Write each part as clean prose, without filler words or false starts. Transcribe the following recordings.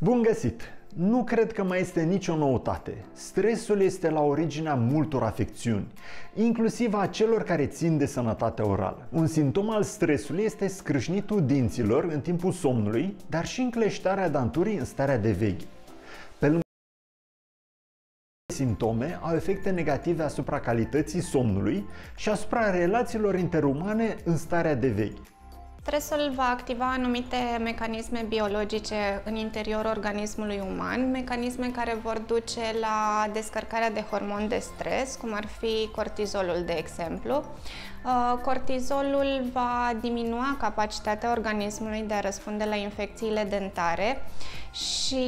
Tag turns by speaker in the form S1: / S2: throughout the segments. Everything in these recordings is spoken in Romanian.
S1: Bun găsit! Nu cred că mai este nicio noutate. Stresul este la originea multor afecțiuni, inclusiv a celor care țin de sănătatea orală. Un simptom al stresului este scrâșnitul dinților în timpul somnului, dar și încleștarea danturii în starea de veche. Pe lângă simptome au efecte negative asupra calității somnului și asupra relațiilor interumane în starea de veche.
S2: Stresul va activa anumite mecanisme biologice în interiorul organismului uman, mecanisme care vor duce la descărcarea de hormoni de stres, cum ar fi cortizolul, de exemplu. Cortizolul va diminua capacitatea organismului de a răspunde la infecțiile dentare și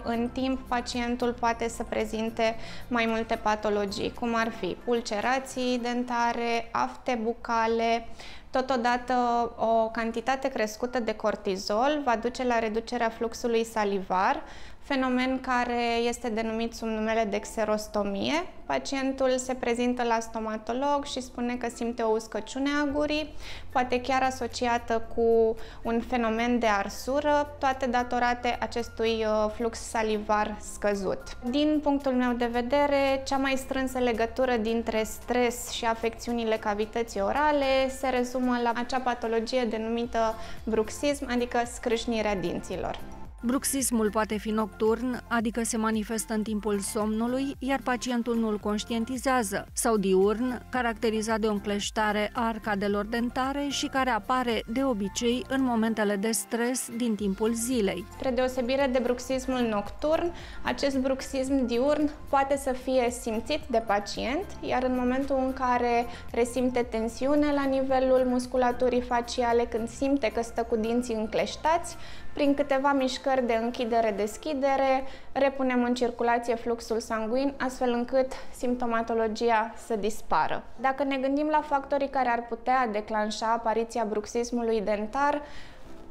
S2: în timp pacientul poate să prezinte mai multe patologii, cum ar fi ulcerații dentare, afte bucale. Totodată, o cantitate crescută de cortizol va duce la reducerea fluxului salivar, fenomen care este denumit sub numele de xerostomie. Pacientul se prezintă la stomatolog și spune că simte o uscăciune a gurii, poate chiar asociată cu un fenomen de arsură, toate datorate acestui flux salivar scăzut. Din punctul meu de vedere, cea mai strânsă legătură dintre stres și afecțiunile cavității orale se rezumă la acea patologie denumită bruxism, adică scrâșnirea dinților.
S3: Bruxismul poate fi nocturn, adică se manifestă în timpul somnului, iar pacientul nu-l conștientizează, sau diurn, caracterizat de o încleștare a arcadelor dentare și care apare de obicei în momentele de stres din timpul zilei.
S2: Spre deosebire de bruxismul nocturn, acest bruxism diurn poate să fie simțit de pacient, iar în momentul în care resimte tensiune la nivelul musculaturii faciale, când simte că stă cu dinții încleștați, prin câteva mișcări de închidere-deschidere, repunem în circulație fluxul sanguin, astfel încât simptomatologia să dispară. Dacă ne gândim la factorii care ar putea declanșa apariția bruxismului dentar,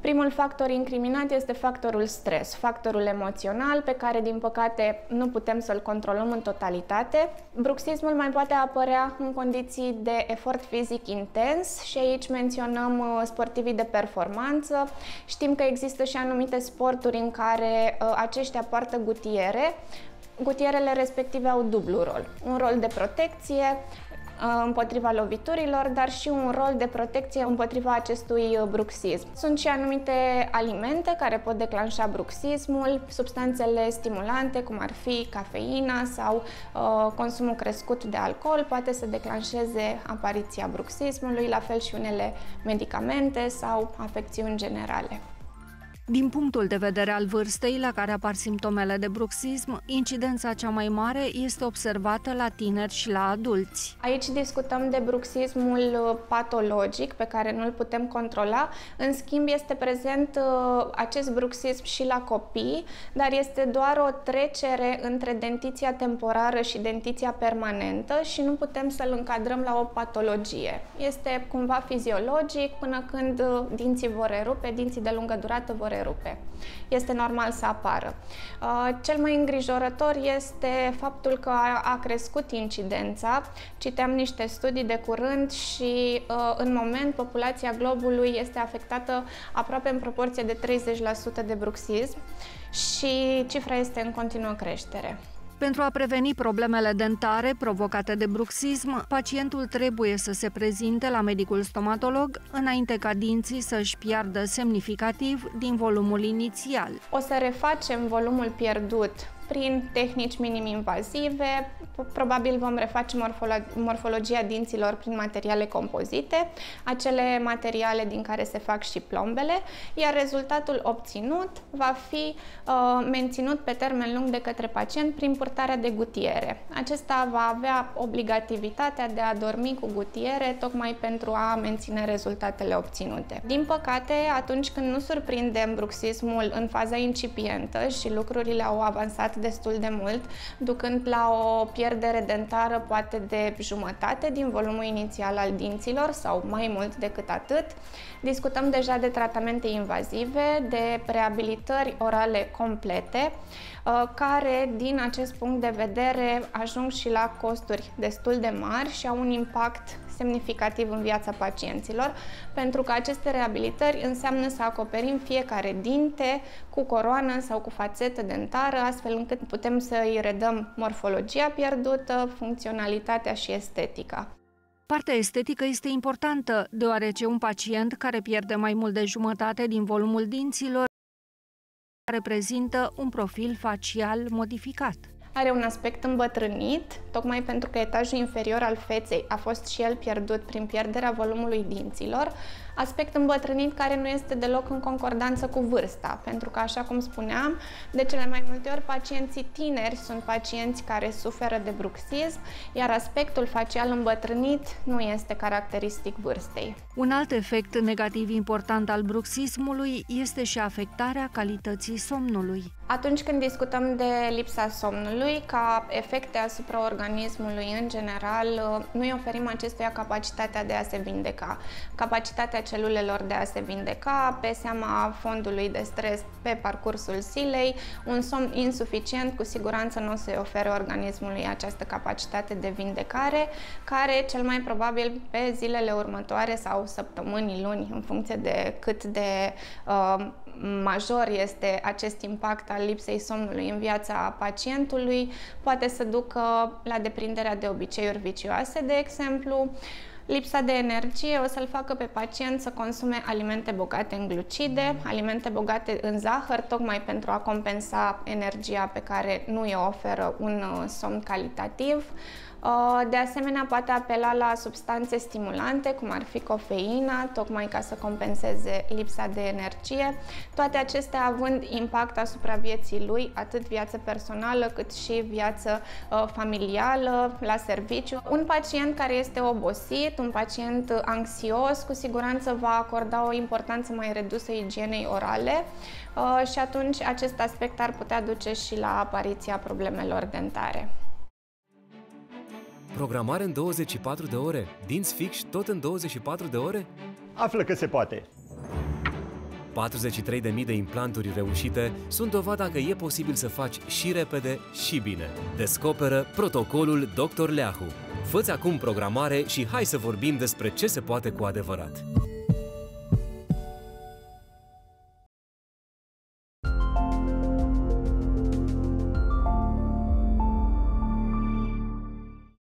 S2: primul factor incriminat este factorul stres, factorul emoțional pe care, din păcate, nu putem să-l controlăm în totalitate. Bruxismul mai poate apărea în condiții de efort fizic intens și aici menționăm sportivii de performanță. Știm că există și anumite sporturi în care aceștia poartă gutiere. Gutierele respective au dublu rol. Un rol de protecție împotriva loviturilor, dar și un rol de protecție împotriva acestui bruxism. Sunt și anumite alimente care pot declanșa bruxismul, substanțele stimulante, cum ar fi cafeina sau consumul crescut de alcool, poate să declanșeze apariția bruxismului, la fel și unele medicamente sau afecțiuni generale.
S3: Din punctul de vedere al vârstei la care apar simptomele de bruxism, incidența cea mai mare este observată la tineri și la adulți.
S2: Aici discutăm de bruxismul patologic pe care nu îl putem controla. În schimb, este prezent acest bruxism și la copii, dar este doar o trecere între dentiția temporară și dentiția permanentă și nu putem să-l încadrăm la o patologie. Este cumva fiziologic până când dinții vor erupe, dinții de lungă durată vor erupe. Este normal să apară. Cel mai îngrijorător este faptul că a crescut incidența. Citeam niște studii de curând și în moment populația globului este afectată aproape în proporție de 30% de bruxism și cifra este în continuă creștere.
S3: Pentru a preveni problemele dentare provocate de bruxism, pacientul trebuie să se prezinte la medicul stomatolog înainte ca dinții să-și piardă semnificativ din volumul inițial.
S2: O să refacem volumul pierdut prin tehnici minim-invazive, probabil vom reface morfologia dinților prin materiale compozite, acele materiale din care se fac și plombele, iar rezultatul obținut va fi menținut pe termen lung de către pacient prin purtarea de gutiere. Acesta va avea obligativitatea de a dormi cu gutiere tocmai pentru a menține rezultatele obținute. Din păcate, atunci când nu surprindem bruxismul în faza incipientă și lucrurile au avansat destul de mult, ducând la o pierdere dentară poate de jumătate din volumul inițial al dinților sau mai mult decât atât. Discutăm deja de tratamente invazive, de reabilitări orale complete, care, din acest punct de vedere, ajung și la costuri destul de mari și au un impact semnificativ în viața pacienților, pentru că aceste reabilitări înseamnă să acoperim fiecare dinte cu coroană sau cu fațetă dentară, astfel încât putem să îi redăm morfologia pierdută, funcționalitatea și estetica.
S3: Partea estetică este importantă, deoarece un pacient care pierde mai mult de jumătate din volumul dinților reprezintă un profil facial modificat.
S2: Are un aspect îmbătrânit, tocmai pentru că etajul inferior al feței a fost și el pierdut prin pierderea volumului dinților, aspect îmbătrânit care nu este deloc în concordanță cu vârsta, pentru că, așa cum spuneam, de cele mai multe ori pacienții tineri sunt pacienți care suferă de bruxism, iar aspectul facial îmbătrânit nu este caracteristic vârstei.
S3: Un alt efect negativ important al bruxismului este și afectarea calității somnului.
S2: Atunci când discutăm de lipsa somnului, ca efecte asupra organismului în general, noi oferim acestuia capacitatea de a se vindeca, capacitatea celulelor de a se vindeca pe seama fondului de stres pe parcursul zilei. Un somn insuficient cu siguranță nu o să-i ofere organismului această capacitate de vindecare, care cel mai probabil pe zilele următoare sau săptămâni, luni, în funcție de cât de major este acest impact al lipsei somnului în viața pacientului, poate să ducă la deprinderea de obiceiuri vicioase, de exemplu. Lipsa de energie o să-l facă pe pacient să consume alimente bogate în glucide, alimente bogate în zahăr, tocmai pentru a compensa energia pe care nu îi oferă un somn calitativ. De asemenea, poate apela la substanțe stimulante, cum ar fi cofeina, tocmai ca să compenseze lipsa de energie, toate acestea având impact asupra vieții lui, atât viață personală cât și viață familială, la serviciu. Un pacient care este obosit, un pacient anxios, cu siguranță va acorda o importanță mai redusă igienei orale și atunci acest aspect ar putea duce și la apariția problemelor dentare.
S4: Programare în 24 de ore? Dinți fix tot în 24 de ore?
S1: Află că se poate!
S4: 43.000 de implanturi reușite sunt dovada că e posibil să faci și repede și bine. Descoperă protocolul Dr. Leahu. Fă-ți acum programare și hai să vorbim despre ce se poate cu adevărat.